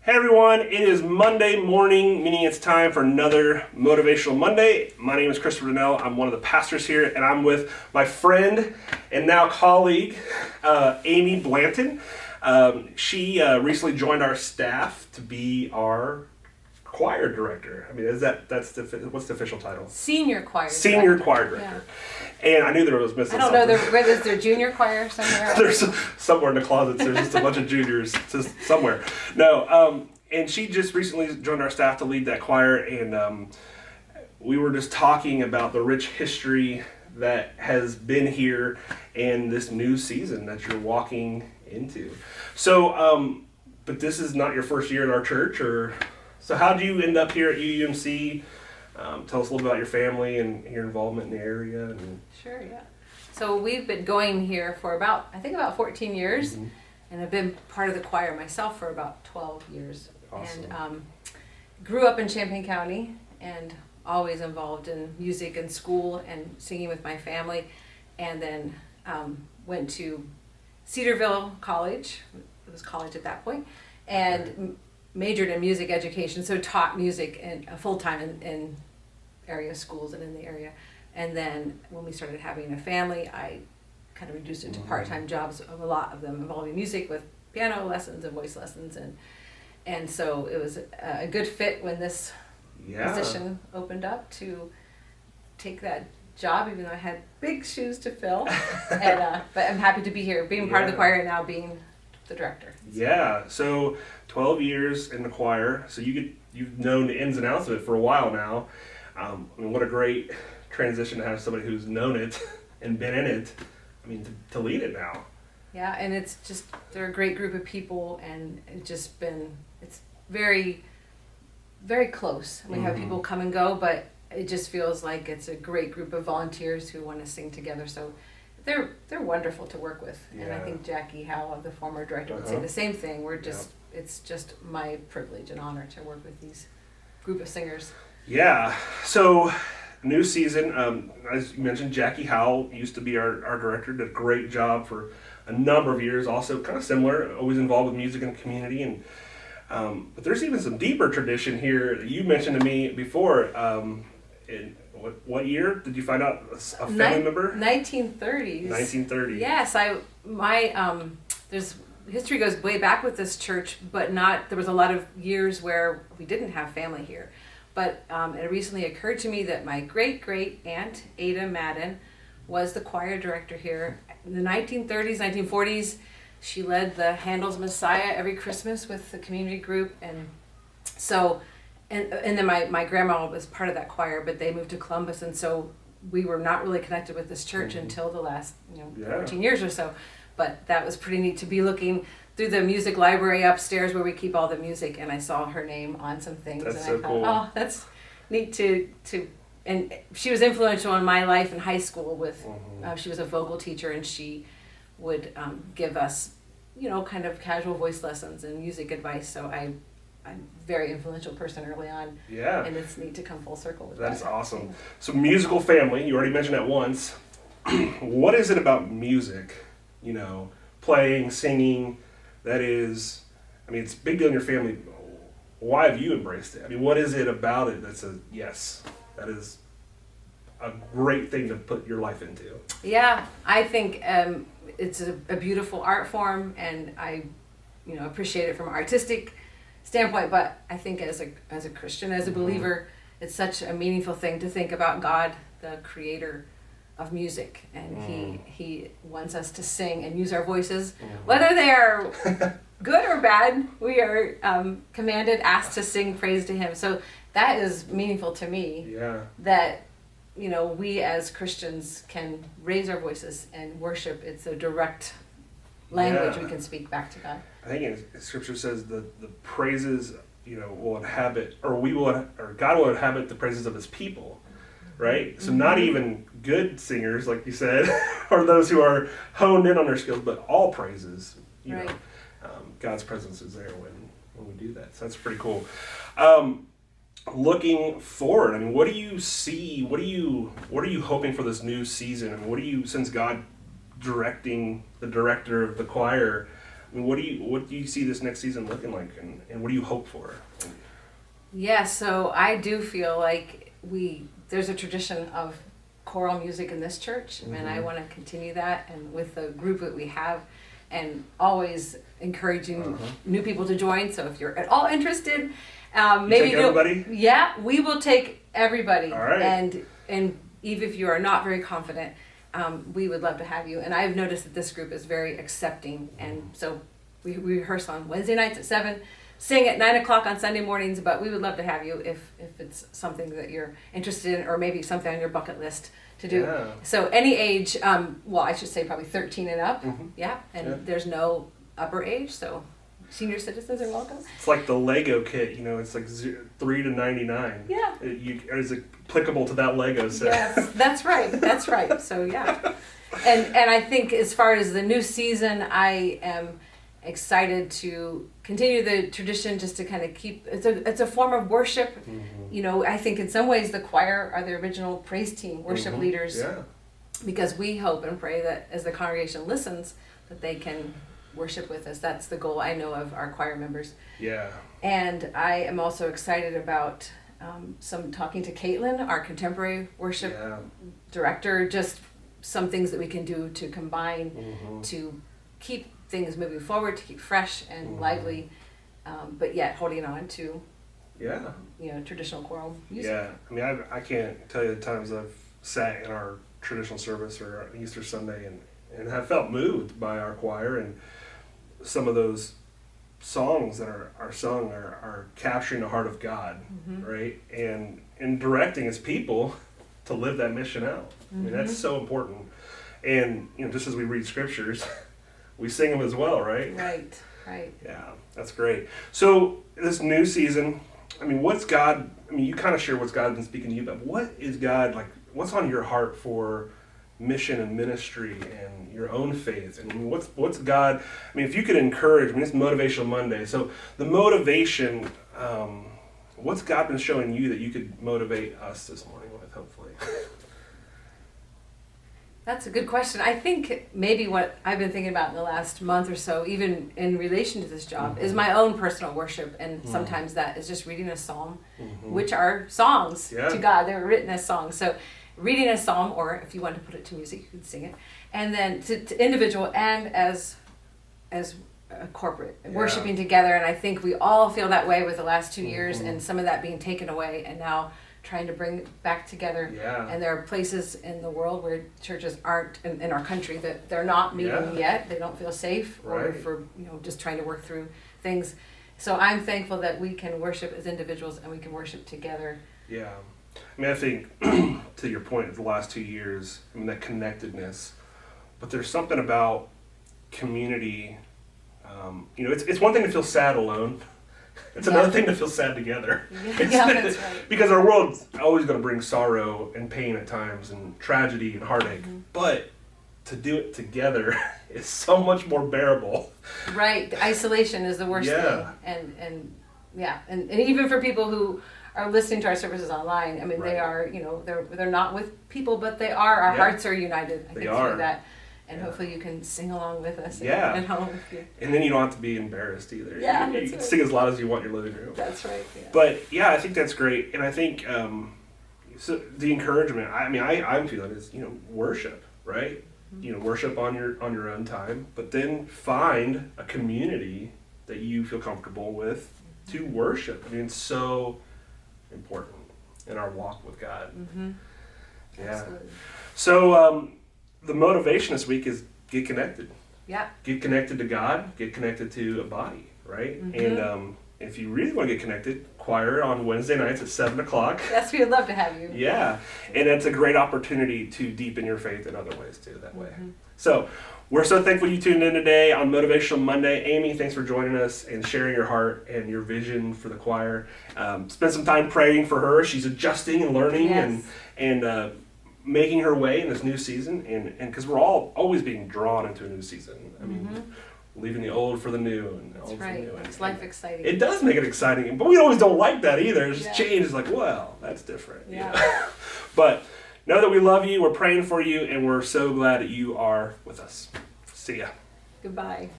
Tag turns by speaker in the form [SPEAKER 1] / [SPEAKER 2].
[SPEAKER 1] Hey everyone, it is Monday morning, meaning it's time for another Motivational Monday. My name is Christopher Donnell. I'm one of the pastors here, and I'm with my friend and now colleague, Amy Blanton. She recently joined our staff to be our choir director. I mean, what's the official title?
[SPEAKER 2] Senior choir director.
[SPEAKER 1] Senior choir director. Yeah. And I knew there was missing something.
[SPEAKER 2] I don't know, is there junior choir somewhere?
[SPEAKER 1] There's somewhere in the closets, there's just a bunch of juniors somewhere. No, and she just recently joined our staff to lead that choir, and we were just talking about the rich history that has been here and this new season that you're walking into. So, but this is not your first year at our church, so how did you end up here at UUMC? Tell us a little bit about your family and your involvement in the area.
[SPEAKER 2] Sure, yeah. So we've been going here for about 14 years, mm-hmm. and I've been part of the choir myself for about 12 years.
[SPEAKER 1] Awesome.
[SPEAKER 2] And grew up in Champaign County and always involved in music and school and singing with my family, and then went to Cedarville College. It was college at that point, and majored in music education, so taught music full-time in area schools and in the area. And then when we started having a family, I kind of reduced it to part-time jobs, a lot of them involving music with piano lessons and voice lessons. And so it was a good fit when this position opened up to take that job, even though I had big shoes to fill. But I'm happy to be here, being part of the choir and now being the director.
[SPEAKER 1] Yeah, so 12 years in the choir, so you've known the ins and outs of it for a while now. I mean, what a great transition to have somebody who's known it and been in it, to lead it now.
[SPEAKER 2] Yeah, and they're a great group of people, and it's very, very close. We have people come and go, but it just feels like it's a great group of volunteers who want to sing together. So they're wonderful to work with, and I think Jackie Howe, the former director, would say the same thing. It's just my privilege and honor to work with these group of singers.
[SPEAKER 1] Yeah. So new season. As you mentioned, Jackie Howe used to be our director. Did a great job for a number of years. Also, kind of similar, always involved with music and community. And but there's even some deeper tradition here that you mentioned to me before. In what year did you find out a family member?
[SPEAKER 2] 1930s.
[SPEAKER 1] 1930.
[SPEAKER 2] Yes, there's history goes way back with this church, but there was a lot of years where we didn't have family here. But it recently occurred to me that my great aunt Ada Madden was the choir director here in the 1930s, 1940s. She led the Handel's Messiah every Christmas with the community group, and so. And then my grandma was part of that choir, but they moved to Columbus, and so we were not really connected with this church until the last 14 years or so. But that was pretty neat to be looking through the music library upstairs where we keep all the music, and I saw her name on some things.
[SPEAKER 1] That's
[SPEAKER 2] and
[SPEAKER 1] so
[SPEAKER 2] I thought,
[SPEAKER 1] cool.
[SPEAKER 2] oh, that's neat to and she was influential in my life in high school with she was a vocal teacher, and she would give us kind of casual voice lessons and music advice. So I'm a very influential person early on.
[SPEAKER 1] Yeah.
[SPEAKER 2] And it's neat to come full circle with that.
[SPEAKER 1] That's awesome. So musical family, you already mentioned that once. What is it about music, playing, singing, that is, it's a big deal in your family. Why have you embraced it? What is it about it that says, yes, that is a great thing to put your life into?
[SPEAKER 2] Yeah, I think it's a beautiful art form, and I appreciate it from an artistic standpoint, but I think as a Christian, as a believer, it's such a meaningful thing to think about God, the creator of music, and he wants us to sing and use our voices, whether they are good or bad. We are asked to sing praise to him. So that is meaningful to me. Yeah. That we as Christians can raise our voices and worship. It's a direct language we can speak back to God.
[SPEAKER 1] I think in Scripture says the praises, will inhabit, or God will inhabit the praises of His people, right? So not even good singers, like you said, or those who are honed in on their skills, but all praises. God's presence is there when we do that. So that's pretty cool. Looking forward, what do you see? What are you hoping for this new season? What do you, since God directing the director of the choir, I mean, what do you see this next season looking like, and what do you hope for?
[SPEAKER 2] Yeah, so I do feel like there's a tradition of choral music in this church, and I want to continue that, and with the group that we have, and always encouraging new people to join. So if you're at all interested, maybe
[SPEAKER 1] take everybody?
[SPEAKER 2] Yeah, we will take everybody.
[SPEAKER 1] All right.
[SPEAKER 2] And even if you are not very confident, we would love to have you. And I've noticed that this group is very accepting, and so we rehearse on Wednesday nights at 7, sing at 9 o'clock on Sunday mornings. But we would love to have you if it's something that you're interested in, or maybe something on your bucket list to do.
[SPEAKER 1] Yeah.
[SPEAKER 2] So any age, well, I should say probably 13 and up. Yeah, and
[SPEAKER 1] Yeah.
[SPEAKER 2] there's no upper age, so senior citizens are welcome.
[SPEAKER 1] It's like the Lego kit, it's like 3 to 99.
[SPEAKER 2] Yeah.
[SPEAKER 1] It is applicable to that Lego set.
[SPEAKER 2] Yes, that's right. That's right. So yeah, and I think as far as the new season, I am excited to continue the tradition, just to kind of keep it's a form of worship. I think in some ways the choir are the original praise team, worship leaders.
[SPEAKER 1] Yeah.
[SPEAKER 2] Because we hope and pray that as the congregation listens, that they can worship with us. That's the goal, I know, of our choir members.
[SPEAKER 1] Yeah.
[SPEAKER 2] And I am also excited about talking to Caitlin, our contemporary worship director, just some things that we can do to combine to keep things moving forward, to keep fresh and lively, but yet holding on to traditional choral music.
[SPEAKER 1] Yeah. I mean, I can't tell you the times I've sat in our traditional service or our Easter Sunday and have felt moved by our choir, and some of those songs that are sung are capturing the heart of God, right? And directing his people to live that mission out. I mean, that's so important. And, just as we read scriptures, we sing them as well, right?
[SPEAKER 2] Right.
[SPEAKER 1] Yeah, that's great. So this new season, I mean, you kind of share what's God been speaking to you about. What is God, what's on your heart for mission and ministry and your own faith? And I mean, what's God, I mean, if you could encourage, it's Motivational Monday, so the motivation, what's God been showing you that you could motivate us this morning with, hopefully?
[SPEAKER 2] That's a good question. I think maybe what I've been thinking about in the last month or so, even in relation to this job, is my own personal worship. And sometimes that is just reading a psalm, which are songs to God. They were written as songs. So reading a psalm, or if you want to put it to music, you could sing it. And then to individual and as a corporate, worshiping together. And I think we all feel that way with the last 2 years, and some of that being taken away, and now trying to bring it back together. And there are places in the world where churches aren't, in our country, that they're not meeting yet. They don't feel safe, or for just trying to work through things. So I'm thankful that we can worship as individuals, and we can worship together. Yeah.
[SPEAKER 1] I mean, I think to your point of the last 2 years, I mean, that connectedness, but there's something about community. It's one thing to feel sad alone. It's another thing to feel sad together.
[SPEAKER 2] Yeah, that's right.
[SPEAKER 1] Because our world's always going to bring sorrow and pain at times, and tragedy and heartache. But to do it together is so much more bearable.
[SPEAKER 2] Right. The isolation is the worst thing. And even for people who are listening to our services online, I mean, they are, they're not with people, but they are. Our hearts are united. I think through that. And hopefully you can sing along with us at home.
[SPEAKER 1] And then you don't have to be embarrassed either.
[SPEAKER 2] Yeah,
[SPEAKER 1] you can sing as loud as you want in your living room.
[SPEAKER 2] That's right. Yeah.
[SPEAKER 1] But I think that's great. And I think so the encouragement, I'm feeling is, worship, right? Worship on your own time, but then find a community that you feel comfortable with to worship. I mean, it's so important in our walk with God. Yeah.
[SPEAKER 2] Absolutely.
[SPEAKER 1] So the motivation this week is get connected.
[SPEAKER 2] Yeah.
[SPEAKER 1] Get connected to God, get connected to a body, right? And if you really want to get connected, choir on Wednesday nights at 7 o'clock.
[SPEAKER 2] Yes, we would love to have you.
[SPEAKER 1] Yeah. And it's a great opportunity to deepen your faith in other ways too, that way. So we're so thankful you tuned in today on Motivational Monday. Amy, thanks for joining us and sharing your heart and your vision for the choir. Spend some time praying for her. She's adjusting and learning and making her way in this new season, and because we're all always being drawn into a new season. I mean, leaving the old for the new, and
[SPEAKER 2] old for the new. Makes life exciting.
[SPEAKER 1] It does make it exciting, but we always don't like that either. It's just change. It's like, well, that's different. Yeah. But know that we love you. We're praying for you, and we're so glad that you are with us. See ya.
[SPEAKER 2] Goodbye.